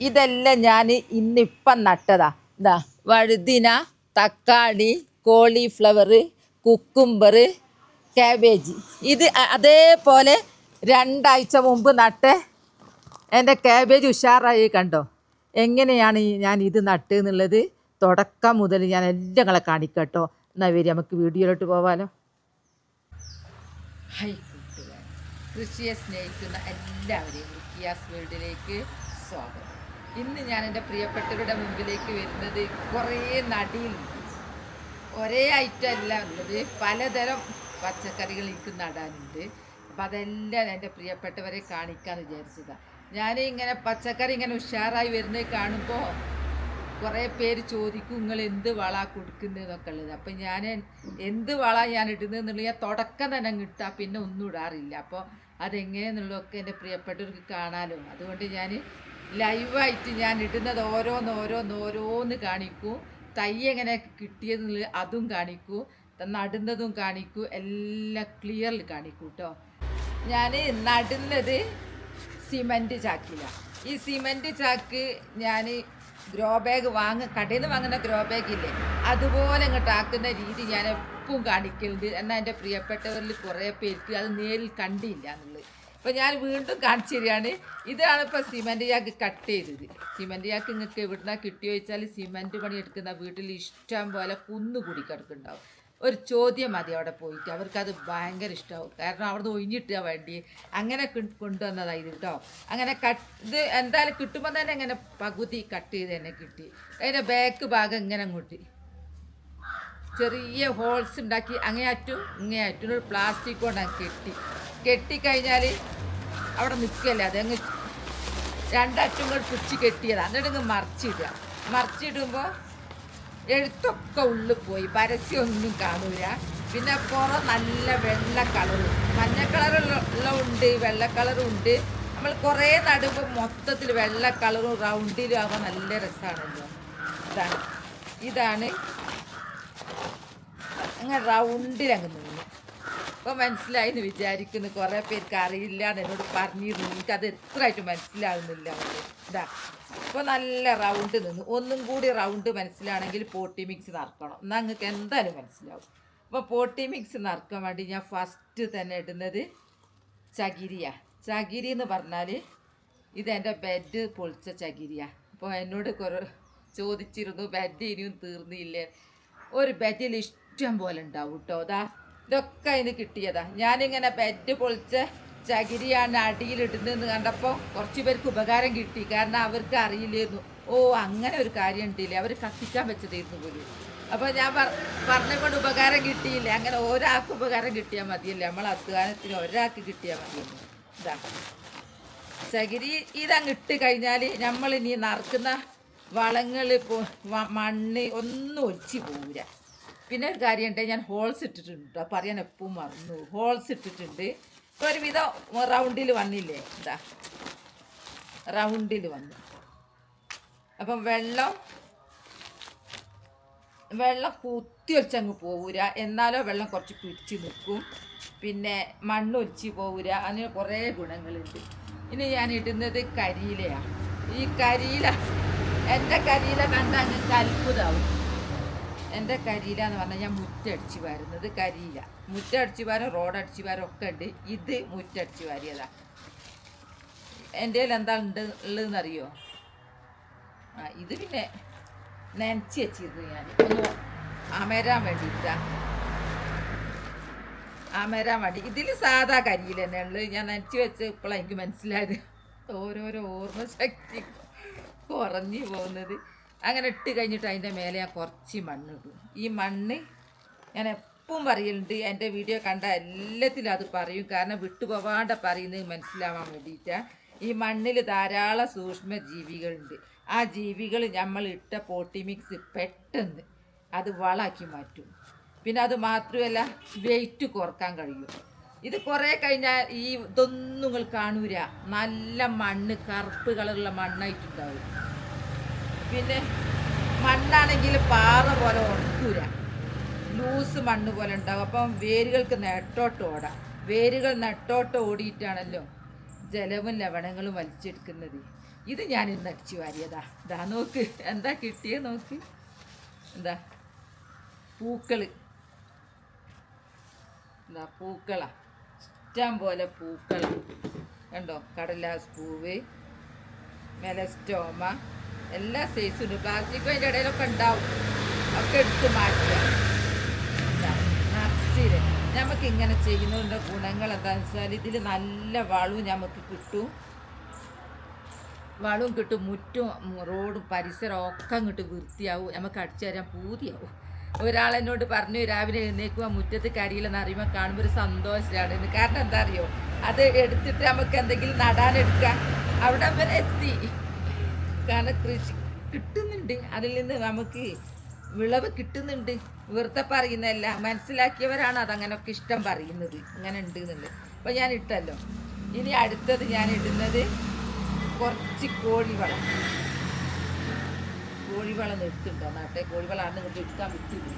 ഇതെല്ലാം ഞാൻ ഇന്നിപ്പം നട്ടതാ. ഇതാ വഴുതിന, തക്കാളി, കോളിഫ്ലവർ, കുക്കുംബർ, കാബേജ്. ഇത് അതേപോലെ 2 ആഴ്ച മുമ്പ് നട്ട് എൻ്റെ കാബേജ് ഉഷാറായി കണ്ടോ. എങ്ങനെയാണ് ഞാൻ ഇത് നട്ട് എന്നുള്ളത് തുടക്കം മുതൽ ഞാൻ എല്ലാം നിങ്ങളെ കാണിക്കട്ടോ. എന്നാൽ വരി നമുക്ക് വീഡിയോയിലോട്ട് പോവാലോ. ഹൈ കൂട്ടുകാർ, കൃഷിയെ സ്നേഹിക്കുന്ന എല്ലാവരെയും റുക്കിയാസ് വേൾഡിലേക്ക് സ്വാഗതം. ഇന്ന് ഞാൻ എൻ്റെ പ്രിയപ്പെട്ടവരുടെ മുമ്പിലേക്ക് വരുന്നത് കുറേ നടിയിലുണ്ട്. ഒരേ ഐറ്റം അല്ല ഉള്ളത്, പലതരം പച്ചക്കറികൾ എനിക്ക് നടാനുണ്ട്. അപ്പം അതെല്ലാം എൻ്റെ പ്രിയപ്പെട്ടവരെ കാണിക്കാമെന്ന് വിചാരിച്ചതാണ്. ഞാൻ ഇങ്ങനെ പച്ചക്കറി ഇങ്ങനെ ഉഷാറായി വരുന്നത് കാണുമ്പോൾ കുറേ പേര് ചോദിക്കും നിങ്ങൾ എന്ത് വള കൊടുക്കുന്നതെന്നൊക്കെ ഉള്ളത്. അപ്പം ഞാൻ എന്ത് വള ഞാൻ ഇടുന്നതെന്നുള്ളത് ഞാൻ തുടക്കം തന്നെ കിട്ടാം, പിന്നെ ഒന്നും ഇടാറില്ല. അപ്പോൾ അതെങ്ങനെയെന്നുള്ളതൊക്കെ എൻ്റെ പ്രിയപ്പെട്ടവർക്ക് കാണാമല്ലോ. അതുകൊണ്ട് ഞാൻ ലൈവായിട്ട് ഞാൻ ഇടുന്നത് ഓരോന്ന് കാണിക്കും. തൈ എങ്ങനെ കിട്ടിയതെന്നുള്ളത് അതും കാണിക്കൂ, നടുന്നതും കാണിക്കൂ, എല്ലാം ക്ലിയറിൽ കാണിക്കൂ കേട്ടോ. ഞാൻ നടുന്നത് സിമൻറ്റ് ചാക്കിലാണ്. ഈ സിമൻറ്റ് ചാക്ക് ഞാൻ ഗ്രോ ബാഗ് കടയിൽ നിന്ന് വാങ്ങുന്ന ഗ്രോ ബാഗില്ലേ, അതുപോലെ ഇങ്ങോട്ട് ആക്കുന്ന രീതി ഞാൻ എപ്പോഴും കാണിക്കലുണ്ട്. എന്നാൽ എൻ്റെ പ്രിയപ്പെട്ടവരിൽ കുറേ പേർക്ക് അത് നേരിൽ കണ്ടില്ല എന്നുള്ളത്. അപ്പോൾ ഞാൻ വീണ്ടും കാണിച്ചു തരികയാണ്. ഇതാണ് ഇപ്പോൾ സിമൻറ്റ് ചാക്ക് കട്ട് ചെയ്തത്. സിമൻറ്റ് ചാക്ക് നിങ്ങൾക്ക് എവിടുന്നാണ് കിട്ടിയോ ചോദിച്ചാൽ സിമൻറ്റ് പണി എടുക്കുന്ന വീട്ടിൽ ഇഷ്ടം പോലെ കുന്നുകൂടി കിടക്കുന്നുണ്ടാവും. ഒരു ചോദ്യം മതി അവിടെ പോയിട്ട്, അവർക്കത് ഭയങ്കര ഇഷ്ടമാവും. കാരണം അവിടുന്ന് ഒഴിഞ്ഞിട്ടാൻ വേണ്ടി അങ്ങനെ കൊണ്ടുവന്നതാണ് ഇത് കേട്ടോ. അങ്ങനെ ഇത് എന്തായാലും കിട്ടുമ്പോൾ തന്നെ അങ്ങനെ പകുതി കട്ട് ചെയ്ത് തന്നെ കിട്ടി. അതിൻ്റെ ബാക്ക് ഭാഗം ഇങ്ങനെ അങ്ങോട്ട് ചെറിയ ഹോൾസ് ഉണ്ടാക്കി അങ്ങേയറ്റും ഇങ്ങേയറ്റും ഒരു പ്ലാസ്റ്റിക് കൊണ്ടാണ് കെട്ടിക്കഴിഞ്ഞാൽ അവിടെ നിൽക്കല്ലേ, അതങ്ങ് 2 അറ്റും കൂടെ പിടിച്ച് കെട്ടിയതാണ്. എന്നിട്ട് മറിച്ചിടുമ്പോൾ എഴുത്തൊക്കെ ഉള്ളിൽ പോയി, പരസ്യമൊന്നും കാണൂല. പിന്നെ പുറം നല്ല വെള്ള കളറും മഞ്ഞ കളറുള്ള ഉണ്ട്, വെള്ള കളറും ഉണ്ട്. നമ്മൾ കുറേ നടുമ്പോൾ മൊത്തത്തിൽ വെള്ള കളറും റൗണ്ടിലും ആകുമ്പോൾ നല്ല രസമാണല്ലോ. ഇതാണ് അങ്ങനെ റൗണ്ടിൽ അങ്ങ് നിന്ന്. അപ്പോൾ മനസ്സിലായി എന്ന് വിചാരിക്കുന്നു. കുറേ പേർക്ക് അറിയില്ല എന്ന് എന്നോട് പറഞ്ഞിരുന്നു, എനിക്കത് എത്രയായിട്ട് മനസ്സിലാകുന്നില്ല. ഇതാ അപ്പോൾ നല്ല റൗണ്ട് നിന്ന്. ഒന്നും കൂടി റൗണ്ട് മനസ്സിലാണെങ്കിൽ പോട്ടി മിക്സ് നിറക്കണം, എന്നാൽ നിങ്ങൾക്ക് എന്തായാലും മനസ്സിലാവും. അപ്പോൾ പോട്ടി മിക്സ് നിറക്കാൻ വേണ്ടി ഞാൻ ഫസ്റ്റ് തന്നെ ഇടുന്നത് ചകിരി എന്ന് പറഞ്ഞാൽ ഇതെൻ്റെ ബെഡ് പൊളിച്ച ചകിരിയാണ്. അപ്പോൾ എന്നോട് കുറേ ചോദിച്ചിരുന്നു ബെഡ് ഇനിയും തീർന്നില്ലേ. ഒരു ബെഡിൽ ഇഷ്ടം പോലെ ഉണ്ടാവും കേട്ടോ. ഇതൊക്കെ അതിന് കിട്ടിയതാ. ഞാനിങ്ങനെ ബെഡ് പൊളിച്ച ചകിരിയാണ് അടിയിലിടുന്നതെന്ന് കണ്ടപ്പോൾ കുറച്ച് പേർക്ക് ഉപകാരം കിട്ടി. കാരണം അവർക്ക് അറിയില്ലായിരുന്നു, അങ്ങനെ ഒരു കാര്യം ഉണ്ടില്ലേ, അവർ കത്തിക്കാൻ വെച്ചതായിരുന്നു പോലും. അപ്പോൾ ഞാൻ പറഞ്ഞുകൊണ്ട് ഉപകാരം കിട്ടിയില്ല. അങ്ങനെ ഒരാൾക്ക് ഉപകാരം കിട്ടിയാൽ മതിയല്ലേ, നമ്മൾ അധ്വാനത്തിന് ഒരാൾക്ക് കിട്ടിയാൽ മതിയല്ലോ. ഇതാ ചകിരി ഇതങ്ങ് ഇട്ട് കഴിഞ്ഞാൽ നമ്മളിനി നിറക്കുന്ന വളങ്ങൾ മണ്ണ് ഒന്നും ഒലിച്ച് പോവില്ല. പിന്നെ ഒരു കാര്യമുണ്ട്, ഞാൻ ഹോൾസ് ഇട്ടിട്ടുണ്ട്, പറയാൻ എപ്പോഴും മറന്നു. ഹോൾസ് ഇട്ടിട്ടുണ്ട്. ഒരുവിധം റൗണ്ടിൽ വന്നില്ലേ, ഇതാ റൗണ്ടിൽ വന്നു. അപ്പം വെള്ളം കുത്തി ഒലിച്ചങ്ങ് പോവില്ല, എന്നാലോ വെള്ളം കുറച്ച് പിടിച്ച് നിൽക്കും. പിന്നെ മണ്ണ് ഒലിച്ച് പോവില്ല. അതിന് കുറേ ഗുണങ്ങളുണ്ട്. ഇനി ഞാൻ ഇടുന്നത് കരിയിലയാണ്. ഈ എൻ്റെ കരിയില കണ്ടാൽ അങ്ങ് അത്ഭുതമാവും. എൻ്റെ കരിയില എന്ന് പറഞ്ഞാൽ ഞാൻ മുറ്റടിച്ച് വാരുന്നത് കരിയില. മുറ്റടിച്ച് വാരം റോഡടിച്ച് വാരം ഒക്കെ ഉണ്ട്. ഇത് മുറ്റടിച്ച് വാരിയതാണ്. എൻ്റെ കയ്യിൽ എന്താ ഉള്ളതെന്നറിയോ? ഇത് പിന്നെ നനച്ച് വെച്ചിരുന്നു ഞാൻ ഒന്ന് അമരാൻ വേണ്ടി. ഇതിൽ സാധാ കരിയില തന്നെ ഉള്ളത്. ഞാൻ നനച്ച് വെച്ച് ഇപ്പോഴാണ് എനിക്ക് മനസ്സിലായത്. ഓരോരോ ഓർമ്മശക്തി കുറഞ്ഞു പോകുന്നത്. അങ്ങനെ ഇട്ട് കഴിഞ്ഞിട്ട് അതിൻ്റെ മേലെ ഞാൻ കുറച്ച് മണ്ണിടും. ഈ മണ്ണ് ഞാൻ എപ്പോഴും പറയലുണ്ട്, എൻ്റെ വീഡിയോ കണ്ട എല്ലാത്തിലും അത് പറയും. കാരണം വിട്ടുപോകാണ്ട് പറയുന്നത് മനസ്സിലാവാൻ വേണ്ടിയിട്ടാണ്. ഈ മണ്ണിൽ ധാരാളം സൂക്ഷ്മ ജീവികളുണ്ട്. ആ ജീവികൾ നമ്മൾ ഇട്ട പോട്ടി മിക്സ് പെട്ടെന്ന് അത് വളമാക്കി മാറ്റും. പിന്നെ അത് മാത്രമല്ല വെയിറ്റ് കുറക്കാൻ കഴിയും. ഇത് കുറേ കഴിഞ്ഞാൽ ഇതൊന്നും നിങ്ങൾ കാണൂല, നല്ല മണ്ണ് കറുപ്പ് കളറുള്ള മണ്ണായിട്ടുണ്ടാവും. പിന്നെ മണ്ണാണെങ്കിൽ പാറ പോലെ ഉറക്കൂല, ലൂസ് മണ്ണ് പോലെ ഉണ്ടാവും. അപ്പം വേരുകൾക്ക് വേരുകൾ നെട്ടോട്ട് ഓടിയിട്ടാണല്ലോ ജലവും ലവണങ്ങളും വലിച്ചെടുക്കുന്നത്. ഇത് ഞാൻ ഇന്ന് അടിച്ചു വാരിയതാ. ഇതാ നോക്ക്, എന്താ കിട്ടിയേ നോക്ക്. എന്താ പൂക്കള്, എന്താ പൂക്കളാ, ഇഷ്ടം പോലെ പൂക്കളാ. കണ്ടോ, കടലാസ് പൂവ്, മെലസ്റ്റോമ, എല്ലാ സൈസും ഉണ്ട്. പ്ലാസ്റ്റിക്കും അതിൻ്റെ ഇടയിലൊക്കെ ഉണ്ടാവും, ഒക്കെ എടുത്ത് മാറ്റുക. നിറച്ചില് നമുക്ക് ഇങ്ങനെ ചെയ്യുന്നതിൻ്റെ ഗുണങ്ങൾ എന്താണെന്ന് വെച്ചാൽ ഇതിൽ നല്ല വളവും നമുക്ക് കിട്ടും, വളവും കിട്ടും, മുറ്റും റോഡും പരിസരം ഒക്കെ അങ്ങോട്ട് വൃത്തിയാവും, നമുക്ക് അടിച്ചു തരാൻ പൂതിയാവും. ഒരാളെന്നോട് പറഞ്ഞു രാവിലെ എഴുന്നേക്കുക മുറ്റത്ത് കരിയിലെന്ന് അറിയുമ്പോൾ കാണുമ്പോൾ ഒരു സന്തോഷമാണ്. കാരണം എന്താ അറിയോ, അത് എടുത്തിട്ട് നമുക്ക് എന്തെങ്കിലും നടാനെടുക്കാം, അവിടെ വരെ എത്തി. കാരണം കൃഷി കിട്ടുന്നുണ്ട്, അതിൽ നിന്ന് നമുക്ക് വിളവ് കിട്ടുന്നുണ്ട്. വെറുതെ പറയുന്നതല്ല, മനസ്സിലാക്കിയവരാണ് അതങ്ങനെയൊക്കെ ഇഷ്ടം പറയുന്നത്, അങ്ങനെ ഉണ്ട് എന്നുള്ളത്. അപ്പോൾ ഞാൻ ഇട്ടല്ലോ. ഇനി അടുത്തത് ഞാൻ ഇടുന്നത് കുറച്ച് കോഴിവളം. കോഴിവളം എടുത്തുണ്ടോ നാട്ടെ? കോഴിവളമാണ് ഇങ്ങോട്ട് എടുക്കാൻ പറ്റില്ല.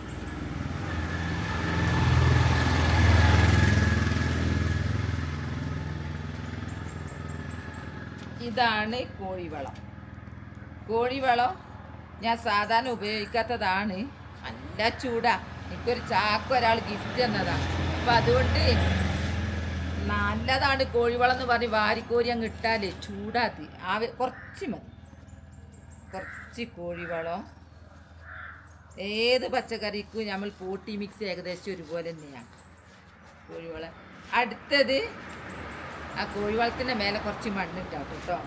ഇതാണ് കോഴിവളം. കോഴിവളം ഞാൻ സാധാരണ ഉപയോഗിക്കാത്തതാണ്, നല്ല ചൂടാ. എനിക്കൊരു ചാക്ക് ഒരാൾ ഗിഫ്റ്റ് തന്നതാണ്. അപ്പം അതുകൊണ്ട് നല്ലതാണ് കോഴിവളം എന്ന് പറഞ്ഞ് വാരിക്കോരി അങ്ങ് ഇട്ടാൽ ചൂടാത്തി കുറച്ച് മതി. കുറച്ച് കോഴിവളം. ഏത് പച്ചക്കറിക്കും നമ്മൾ പോട്ടി മിക്സ് ഏകദേശം ഒരുപോലെ തന്നെയാണ് കോഴിവളം. അടുത്തത് ആ കോഴിവളത്തിൻ്റെ മേലെ കുറച്ച് മണ്ണിട്ടാവും കേട്ടോ,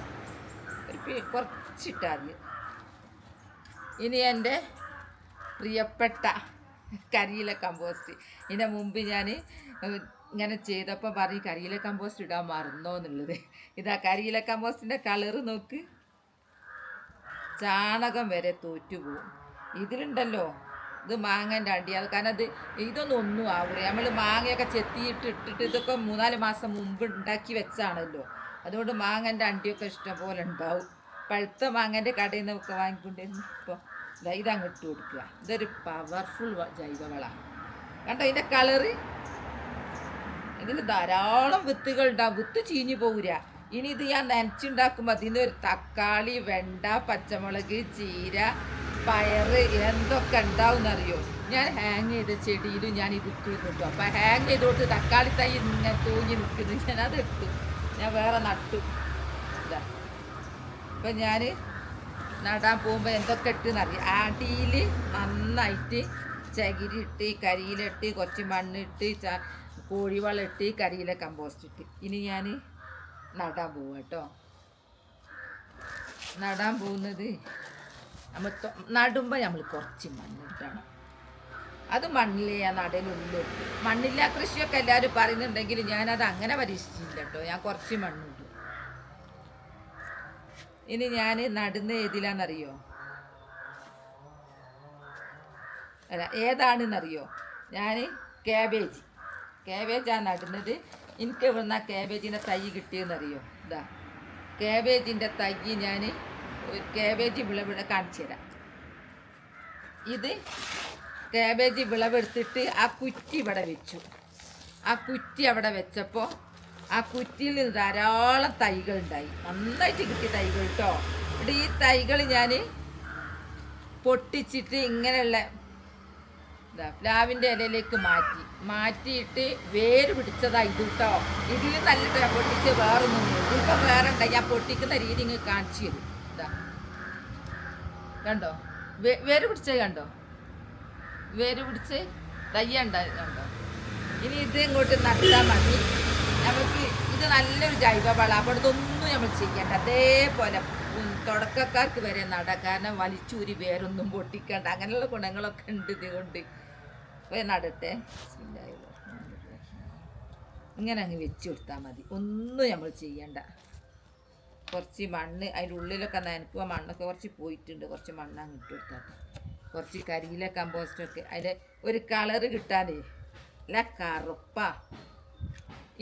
കുറച്ചിട്ടാൽ മതി. ഇനി എൻ്റെ പ്രിയപ്പെട്ട കരിയില കമ്പോസ്റ്റ്. ഇതിൻ്റെ മുമ്പ് ഞാൻ ഇങ്ങനെ ചെയ്തപ്പോൾ പറയും കരിയില കമ്പോസ്റ്റ് ഇടാൻ മറന്നോ എന്നുള്ളത്. ഇതാ കരിയില കമ്പോസ്റ്റിൻ്റെ കളറ് നോക്ക്, ചാണകം വരെ തോറ്റുപോകും. ഇതിലുണ്ടല്ലോ, ഇത് മാങ്ങൻ്റെ അണ്ടി. അത് കാരണം ഇതൊന്നും ഒന്നും ആവില്ല. നമ്മൾ മാങ്ങയൊക്കെ ചെത്തിയിട്ട് ഇട്ടിട്ട് ഇതൊക്കെ 3-4 മാസം മുമ്പ് ഉണ്ടാക്കി വെച്ചാണല്ലോ, അതുകൊണ്ട് മാങ്ങൻ്റെ അണ്ടിയൊക്കെ ഇഷ്ടം പോലെ ഉണ്ടാവും. പഴുത്ത മാങ്ങൻ്റെ കടയിൽ നിന്നൊക്കെ വാങ്ങിക്കൊണ്ടിരുന്നു. ഇപ്പോൾ ഇതങ്ങ് ഇട്ട് കൊടുക്കുക. ഇതൊരു പവർഫുൾ ജൈവവളമാണ്. കണ്ടോ ഇതിൻ്റെ കളറ്. ഇതിൽ ധാരാളം വിത്തുകൾ ഉണ്ടാവും, വിത്ത് ചീഞ്ഞു പോകില്ല. ഇനി ഇത് ഞാൻ നനച്ചുണ്ടാക്കുമ്പോൾ അതിന് ഒരു തക്കാളി, വെണ്ട, പച്ചമുളക്, ചീര, പയറ് എന്തൊക്കെ ഉണ്ടാവും എന്നറിയോ. ഞാൻ ഹാങ് ചെയ്ത ചെടിയിലും ഞാൻ ഇത് ഇട്ട് കിട്ടും. അപ്പം ഹാങ് ചെയ്തോട്ട് തക്കാളി തൈ ഇങ്ങനെ തൂങ്ങി നിൽക്കുന്നു, ഞാനത് ഇട്ടു, ഞാൻ വേറെ നട്ടു. ഇതാ ഇപ്പം ഞാൻ നടാൻ പോകുമ്പോൾ എന്തൊക്കെ ഇട്ടെന്നറിയാം. അടിയിൽ നന്നായിട്ട് ചകിരി ഇട്ട്, കരിയിലിട്ട്, കുറച്ച് മണ്ണിട്ട്, കോഴിവളം ഇട്ട്, കരിയില കമ്പോസ്റ്റ് ഇട്ട്. ഇനി ഞാൻ നടാൻ പോവുക കേട്ടോ. നടാൻ പോകുന്നത് നമ്മൾ നടുമ്പോൾ നമ്മൾ കുറച്ച് മണ്ണിട്ടാണ്. അത് മണ്ണിലേ ഞാൻ നടലുള്ളൂ. മണ്ണില്ലാ കൃഷിയൊക്കെ എല്ലാവരും പറയുന്നുണ്ടെങ്കിൽ ഞാനത് അങ്ങനെ പരീക്ഷിച്ചില്ല കേട്ടോ. ഞാൻ കുറച്ച് മണ്ണിട്ടു. ഇനി ഞാൻ നടുന്ന ഏതിലാണെന്നറിയോ? അല്ല, ഏതാണെന്നറിയോ? ഞാൻ ക്യാബേജാണ് നടുന്നത്. എനിക്ക് ഇവിടുന്ന് ആ ക്യാബേജിൻ്റെ തൈ കിട്ടിയെന്നറിയോ? ഇതാ ക്യാബേജിൻ്റെ തൈ ഞാൻ ക്യാബേജ് വിളവ് കാണിച്ചു തരാം. ഇത് ക്യാബേജ് വിളവെടുത്തിട്ട് ആ കുറ്റി ഇവിടെ വെച്ചു. ആ കുറ്റി അവിടെ വെച്ചപ്പോൾ ആ കുറ്റിയിൽ നിന്ന് ധാരാളം തൈകൾ ഉണ്ടായി, നന്നായിട്ട് കിട്ടിയ തൈകൾ കേട്ടോ. ഇവിടെ ഈ തൈകൾ ഞാൻ പൊട്ടിച്ചിട്ട് ഇങ്ങനെയുള്ള പ്ലാവിൻ്റെ ഇലയിലേക്ക് മാറ്റിയിട്ട് വേര് പിടിച്ചതാ ഇത് കേട്ടോ. ഇതിൽ നല്ല പൊട്ടിച്ച് വേറൊന്നും ഇതിപ്പോൾ വേറെ ഉണ്ടായി. ഞാൻ പൊട്ടിക്കുന്ന രീതി ഇങ്ങ് കാണിച്ചു തരും. ഇതാ കണ്ടോ, വേര് പിടിച്ചത് കണ്ടോ, വേര് പിടിച്ച് തയ്യ ഉണ്ടായി കണ്ടോ. ഇനി ഇത് ഇങ്ങോട്ട് നട്ടാൽ മതി. നമുക്ക് ഇത് നല്ലൊരു ജൈവവളം. അപ്പോൾ ഇതൊന്നും നമ്മൾ ചെയ്യണ്ട, അതേപോലെ തുടക്കക്കാർക്ക് വരെ നടാം. കാരണം വലിച്ചൂരി വേരൊന്നും പൊട്ടിക്കണ്ട, അങ്ങനെയുള്ള ഗുണങ്ങളൊക്കെ ഉണ്ട് ഇതുകൊണ്ട്. അപ്പോൾ നടട്ടെ. ഇങ്ങനെ അങ്ങ് വെച്ച് കൊടുത്താൽ മതി, ഒന്നും നമ്മൾ ചെയ്യണ്ട. കുറച്ച് മണ്ണ് അതിൻ്റെ ഉള്ളിലൊക്കെ നനക്കുക, മണ്ണൊക്കെ കുറച്ച് പോയിട്ടുണ്ട്, കുറച്ച് മണ്ണ് അങ്ങ് ഇട്ട് കൊടുത്താൽ. കുറച്ച് കരിയില കമ്പോസ്റ്റൊക്കെ അതിൻ്റെ ഒരു കളറ് കിട്ടാനേ അല്ല കറുപ്പാ.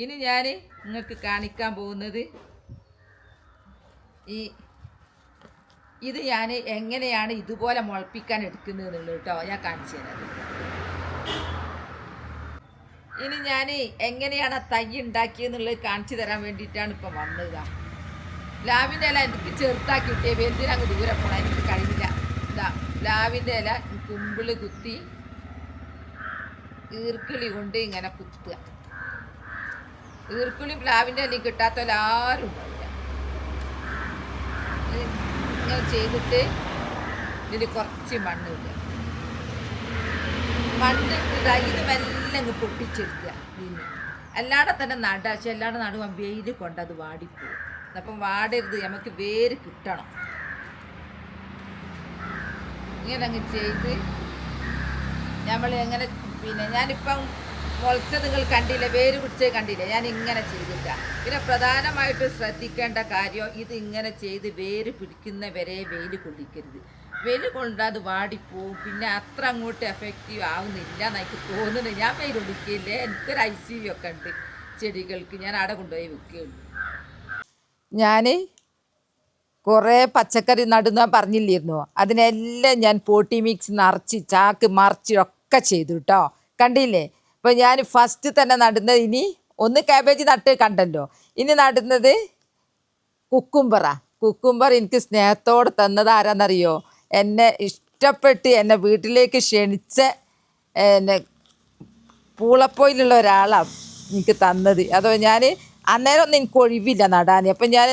ഇനി ഞാൻ നിങ്ങൾക്ക് കാണിക്കാൻ പോകുന്നത് ഇത് ഞാൻ എങ്ങനെയാണ് ഇതുപോലെ മുളപ്പിക്കാൻ എടുക്കുന്നത് എന്നുള്ളത് കേട്ടോ. ഞാൻ കാണിച്ചു തരാം. ഇനി ഞാൻ എങ്ങനെയാണ് ആ തൈ ഉണ്ടാക്കിയെന്നുള്ളത് കാണിച്ചു തരാൻ വേണ്ടിയിട്ടാണ് ഇപ്പം വന്നത്. പ്ലാവിൻ്റെ ഇല എനിക്ക് ചെറുതാക്കി കിട്ടിയ വലുതിനങ്ങ് ദൂരെ പോകണം, എനിക്ക് കഴിഞ്ഞില്ല. ഇതാ പ്ലാവിൻ്റെ ഇല കുമ്പിള് കുത്തി ഈർക്കിളി കൊണ്ട് ഇങ്ങനെ കുത്തുക. ഈർക്കിളി പ്ലാവിൻ്റെ ഇല കിട്ടാത്തവരാരും ഉണ്ടാവില്ല. ഇങ്ങനെ ചെയ്തിട്ട് ഇതിൽ കുറച്ച് മണ്ണ് ഇടുക. മണ്ണ് ഇടുക, ഇത് മെല്ലെ അങ്ങ് പൊട്ടിച്ചെടുക്കുക. പിന്നെ അല്ലാതെ തന്നെ നടുക. പക്ഷെ അല്ലാതെ നടുവാൻ വെയിൽ കൊണ്ട് അത് വാടിപ്പോവും. അപ്പം വാടരുത്, നമുക്ക് വേര് കിട്ടണം. ഇങ്ങനെ അങ്ങ് ചെയ്ത് നമ്മൾ എങ്ങനെ പിന്നെ ഞാനിപ്പം മുളച്ചത് നിങ്ങൾ കണ്ടില്ല, വേര് പിടിച്ചത് കണ്ടില്ല. ഞാൻ ഇങ്ങനെ ചെയ്തില്ല. പിന്നെ പ്രധാനമായിട്ട് ശ്രദ്ധിക്കേണ്ട കാര്യം, ഇത് ഇങ്ങനെ ചെയ്ത് വേര് പിടിക്കുന്നവരെ വെയിൽ കൊള്ളിക്കരുത്. വെയിൽ കൊണ്ടാൽ അത് വാടിപ്പോവും. പിന്നെ അത്ര അങ്ങോട്ട് എഫക്റ്റീവ് ആവുന്നില്ല എനിക്ക് തോന്നുന്നു. ഞാൻ വെയിൽ ഒടിക്കില്ലേ, എനിക്കൊരു ICU ഒക്കെ ഉണ്ട് ചെടികൾക്ക്. ഞാൻ അവിടെ കൊണ്ടുപോയി വെക്കുകയുള്ളൂ. ഞാൻ കുറേ പച്ചക്കറി നടുന്ന പറഞ്ഞില്ലായിരുന്നോ, അതിനെല്ലാം ഞാൻ പോട്ടി മിക്സ് നിറച്ച് ചാക്ക് മറിച്ച് ഒക്കെ ചെയ്തു കേട്ടോ. കണ്ടില്ലേ? അപ്പോൾ ഞാൻ ഫസ്റ്റ് തന്നെ നടുന്നത്, ഇനി ഒന്ന് കാബേജ് നട്ട് കണ്ടല്ലോ, ഇനി നടുന്നത് കുക്കുംബർ എനിക്ക് സ്നേഹത്തോടെ തന്നത് ആരാന്നറിയോ? എന്നെ ഇഷ്ടപ്പെട്ട് എന്നെ വീട്ടിലേക്ക് ക്ഷണിച്ച എന്നെ പൂളപ്പോയിലുള്ള ഒരാളാണ് എനിക്ക് തന്നത്. അതോ ഞാൻ അന്നേരം ഒന്നും എനിക്ക് ഒഴിവില്ല നടാൻ. അപ്പം ഞാൻ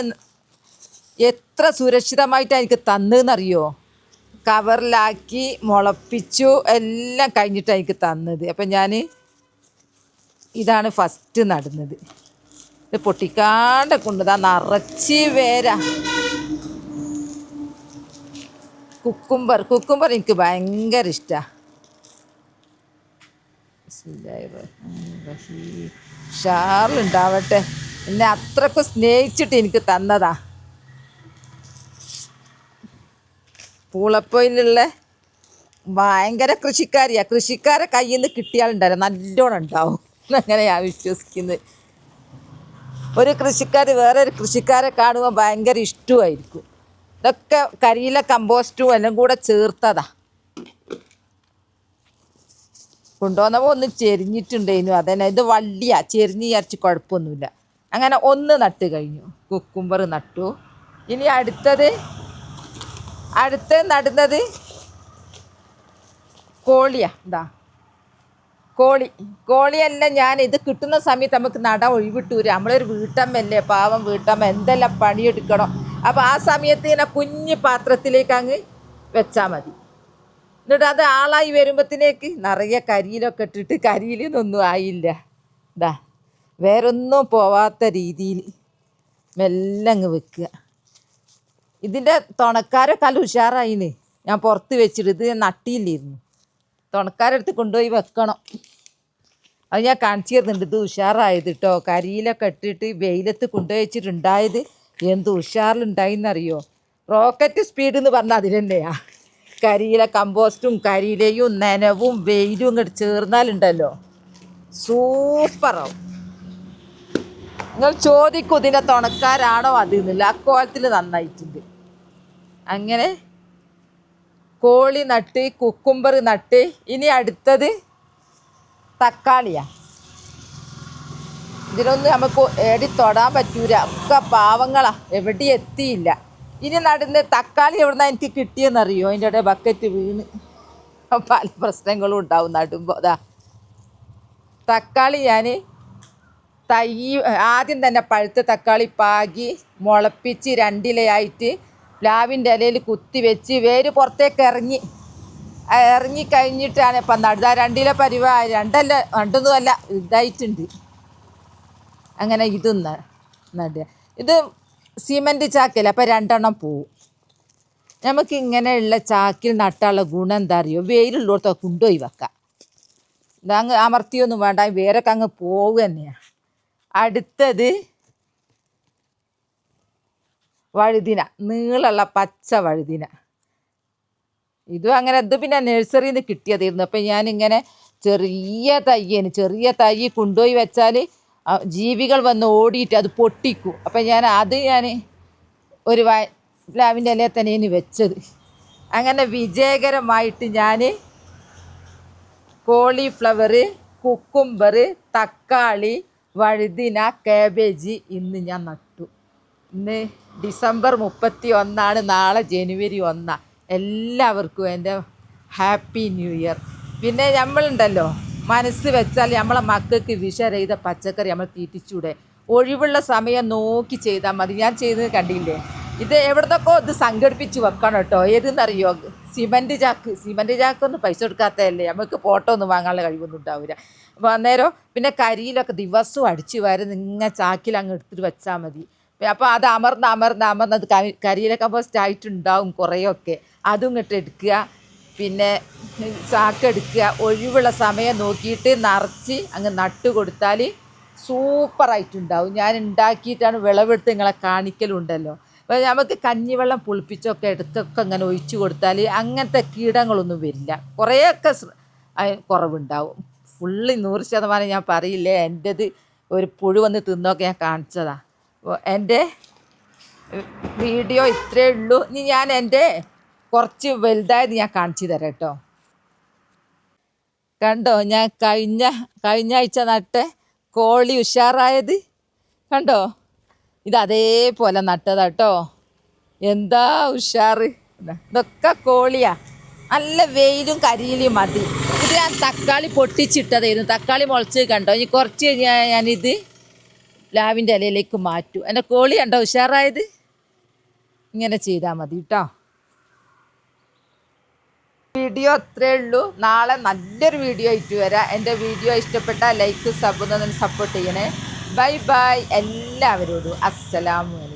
എത്ര സുരക്ഷിതമായിട്ടാണ് എനിക്ക് തന്നതെന്നറിയോ? കവറിലാക്കി മുളപ്പിച്ചു എല്ലാം കഴിഞ്ഞിട്ടാണ് എനിക്ക് തന്നത്. അപ്പം ഞാൻ ഇതാണ് ഫസ്റ്റ് നടുന്നത്. ഇത് പൊട്ടിക്കാണ്ട് കൊണ്ടുതാ നിറച്ച് വേരാ. കുക്കുംബർ എനിക്ക് ഭയങ്കര ഇഷ്ടമാണ്. ഷാറിലുണ്ടാവട്ടെ, എന്നെ അത്രക്കും സ്നേഹിച്ചിട്ട് എനിക്ക് തന്നതാ. പൂളപ്പൊയിലുള്ള ഭയങ്കര കൃഷിക്കാരെ കയ്യിൽ നിന്ന് കിട്ടിയാലുണ്ടല്ലോ നല്ലോണം ഉണ്ടാവും. അങ്ങനെയാണ് വിശ്വസിക്കുന്നത്. ഒരു കൃഷിക്കാർ വേറൊരു കൃഷിക്കാരെ കാണുമ്പോൾ ഭയങ്കര ഇഷ്ടമായിരിക്കും. ഇതൊക്കെ കരിയില കമ്പോസ്റ്റും എല്ലാം കൂടെ ചേർത്തതാ. കൊണ്ടുവന്നപ്പോൾ ഒന്ന് ചെരിഞ്ഞിട്ടുണ്ടായിരുന്നു. അതന്നെ, ഇത് വള്ളിയാ, ചെരിഞ്ഞ് വിചാരിച്ച് കുഴപ്പമൊന്നുമില്ല. അങ്ങനെ ഒന്ന് നട്ട് കഴിഞ്ഞു, കുക്കുംബർ നട്ടു. ഇനി അടുത്ത് നടുന്നത് കോളിയാ. ഇതാ കോളിയെല്ലാം ഞാൻ ഇത് കിട്ടുന്ന സമയത്ത് നമുക്ക് നടാൻ ഒഴിവിട്ടൂര. നമ്മളൊരു വീട്ടമ്മല്ലേ, പാവം വീട്ടമ്മ, എന്തെല്ലാം പണിയെടുക്കണം. അപ്പോൾ ആ സമയത്ത് ഇങ്ങനെ കുഞ്ഞ് പാത്രത്തിലേക്ക് അങ്ങ് വെച്ചാൽ മതി. എന്നിട്ട് അത് ആളായി വരുമ്പോഴത്തേക്ക് നിറയെ കരിയിലൊക്കെ ഇട്ടിട്ട്, കരിയിലൊന്നും ആയില്ല. ഇതാ വേറൊന്നും പോവാത്ത രീതിയിൽ മെല്ലെ അങ്ങ് വെക്കുക. ഇതിൻ്റെ തുണക്കാരൊക്കെ ഉഷാറായിന്. ഞാൻ പുറത്ത് വെച്ചിട്ട് ഇത് നട്ടിയില്ലായിരുന്നു. തുണക്കാരെടുത്ത് കൊണ്ടുപോയി വെക്കണം. അത് ഞാൻ കാണിച്ചു തരുന്നുണ്ട്. ഇത് ഉഷാറായത് കേട്ടോ. കരിയിലൊക്കെ ഇട്ടിട്ട് വെയിലത്ത് കൊണ്ടുപോയി വെച്ചിട്ടുണ്ടായത് എന്ത് ഉഷാറിലുണ്ടായിന്നറിയോ? റോക്കറ്റ് സ്പീഡ് എന്ന് പറഞ്ഞാൽ അതിൽ തന്നെയാണ്. കരിയില കമ്പോസ്റ്റും കരിയിലയും നനവും വെയിലും ഇങ്ങോട്ട് ചേർന്നാലുണ്ടല്ലോ സൂപ്പറാവും. നിങ്ങൾ ചോദിക്കും ഇതിൻ്റെ തുണക്കാരാണോ അതിന്നില്ല. അക്കോലത്തിൽ നന്നായിട്ടുണ്ട്. അങ്ങനെ കോളി നട്ട്, കുക്കുംബർ നട്ട്. ഇനി അടുത്തത് തക്കാളിയാണ്. ഇതിനൊന്നും നമുക്ക് എടി തൊടാൻ പറ്റൂല, ഒക്കെ പാവങ്ങളാ, എവിടെയും എത്തിയില്ല. ഇനി നടുന്ന തക്കാളി എവിടുന്നാ എനിക്ക് കിട്ടിയെന്നറിയോ? അതിൻ്റെ ഇടയിൽ ബക്കറ്റ് വീണ് പല പ്രശ്നങ്ങളും ഉണ്ടാവും നടുമ്പോൾ. അതാ തക്കാളി ഞാൻ ആദ്യം തന്നെ പഴുത്ത തക്കാളി പാകി മുളപ്പിച്ച് 2 ഇലയായിട്ട് പ്ലാവിൻ്റെ ഇലയിൽ കുത്തി വെച്ച് വേര് പുറത്തേക്ക് ഇറങ്ങി കഴിഞ്ഞിട്ടാണ് ഇപ്പം നടുക. 2 ഇല പരിവായി, രണ്ടൊന്നുമല്ല ഇതായിട്ടുണ്ട്. അങ്ങനെ ഇതും നടുക. ഇത് സിമൻറ്റ് ചാക്കല്ല, അപ്പം 2 എണ്ണം പോവും. നമുക്ക് ഇങ്ങനെയുള്ള ചാക്കിൽ നട്ടാനുള്ള ഗുണം എന്താ അറിയോ? വെയിലുള്ളിടത്തൊക്കെ കൊണ്ടുപോയി വെക്കാം. ഇതങ്ങ് അമർത്തിയൊന്നും വേണ്ട, വേരൊക്കെ അങ്ങ് പോവുക തന്നെയാണ്. അടുത്തത് വഴുതിന, നീളമുള്ള പച്ച വഴുതിന. ഇതും അങ്ങനെ, ഇത് പിന്നെ നഴ്സറിയിൽ നിന്ന് കിട്ടിയതായിരുന്നു. അപ്പം ഞാനിങ്ങനെ ചെറിയ തൈ കൊണ്ടുപോയി വെച്ചാൽ ജീവികൾ വന്ന് ഓടിയിട്ട് അത് പൊട്ടിക്കും. അപ്പം ഞാൻ ഒരു പ്ലാവിൻ്റെ ഇലയിൽ തന്നെയാണ് വെച്ചത്. അങ്ങനെ വിജയകരമായിട്ട് ഞാൻ കോളിഫ്ലവർ, കുക്കുംബർ, തക്കാളി, വഴുതിന, കാബേജ് ഇന്ന് ഞാൻ നട്ടു. ഇന്ന് ഡിസംബർ 31, നാളെ ജനുവരി 1. എല്ലാവർക്കും എൻ്റെ ഹാപ്പി ന്യൂ ഇയർ. പിന്നെ നമ്മളുണ്ടല്ലോ, മനസ്സ് വെച്ചാൽ നമ്മളെ മക്കൾക്ക് വിഷരഹിത പച്ചക്കറി നമ്മൾ തീറ്റിച്ചൂടെ. ഒഴിവുള്ള സമയം നോക്കി ചെയ്താൽ മതി. ഞാൻ ചെയ്തത് കണ്ടില്ലേ? ഇത് എവിടുന്നൊക്കെ ഇത് സംഘടിപ്പിച്ച് വെക്കണം കേട്ടോ. ഏതെന്നറിയോ? സിമൻറ്റ് ചാക്കൊന്നും പൈസ കൊടുക്കാത്തതല്ലേ, നമുക്ക് ഫോട്ടോ ഒന്നും വാങ്ങാനുള്ള കഴിവൊന്നും ഉണ്ടാവില്ല. അപ്പോൾ അന്നേരം പിന്നെ കരിയിലൊക്കെ ദിവസവും അടിച്ച് വാരുന്ന ഇങ്ങനെ ചാക്കിൽ അങ്ങ് എടുത്തിട്ട് വെച്ചാൽ മതി. അപ്പോൾ അത് അമർന്നത് കരിയിലൊക്കെ കമ്പോസ്റ്റ് ആയിട്ടുണ്ടാവും കുറേയൊക്കെ. അതും ഇങ്ങോട്ട് എടുക്കുക. പിന്നെ ചാക്കെടുക്കുക. ഒഴിവുള്ള സമയം നോക്കിയിട്ട് നിറച്ച് അങ്ങ് നട്ട് കൊടുത്താൽ സൂപ്പറായിട്ടുണ്ടാവും. ഞാൻ ഉണ്ടാക്കിയിട്ടാണ് വിളവെടുത്ത് നിങ്ങളെ കാണിക്കലുണ്ടല്ലോ. അപ്പോൾ നമുക്ക് കഞ്ഞിവെള്ളം പുളിപ്പിച്ചൊക്കെ എടുത്തൊക്കെ അങ്ങനെ ഒഴിച്ചു കൊടുത്താൽ അങ്ങനത്തെ കീടങ്ങളൊന്നും വരില്ല. കുറേയൊക്കെ കുറവുണ്ടാവും. ഫുള്ള് 100% ഞാൻ പറയില്ലേ. എൻ്റെത് ഒരു പുഴു വന്ന് തിന്നൊക്കെ ഞാൻ കാണിച്ചതാണ്. അപ്പോൾ എൻ്റെ വീഡിയോ ഇത്രയേ ഉള്ളൂ. ഇനി ഞാൻ എൻ്റെ കുറച്ച് വലുതായത് ഞാൻ കാണിച്ചു തരാം കേട്ടോ. കണ്ടോ, ഞാൻ കഴിഞ്ഞ ആഴ്ച നട്ട കോളി ഉഷാറായത് കണ്ടോ? ഇത് അതേപോലെ നട്ടതാട്ടോ. എന്താ ഉഷാറ്! ഇതൊക്കെ കോളിയാ. നല്ല വെയിലും കരിയിലും മതി. ഇത് ഞാൻ തക്കാളി പൊട്ടിച്ചിട്ടതായിരുന്നു. തക്കാളി മുളച്ച് കണ്ടോ? ഇനി കുറച്ച് കഴിഞ്ഞാൽ ഞാനിത് പ്ലാവിൻ്റെ ഇലയിലേക്ക് മാറ്റും. എൻ്റെ കോളി കണ്ടോ ഉഷാറായത്? ഇങ്ങനെ ചെയ്താൽ മതി കേട്ടോ. വീഡിയോ അത്രേ ഉള്ളൂ. നാളെ നല്ലൊരു വീഡിയോ ആയിട്ട് വരാം. എൻ്റെ വീഡിയോ ഇഷ്ടപ്പെട്ടാൽ ലൈക്ക് സബ് സപ്പോർട്ട് ചെയ്യണേ. ബൈ ബൈ എല്ലാവരോടും. അസ്സലാമു അലൈക്കും.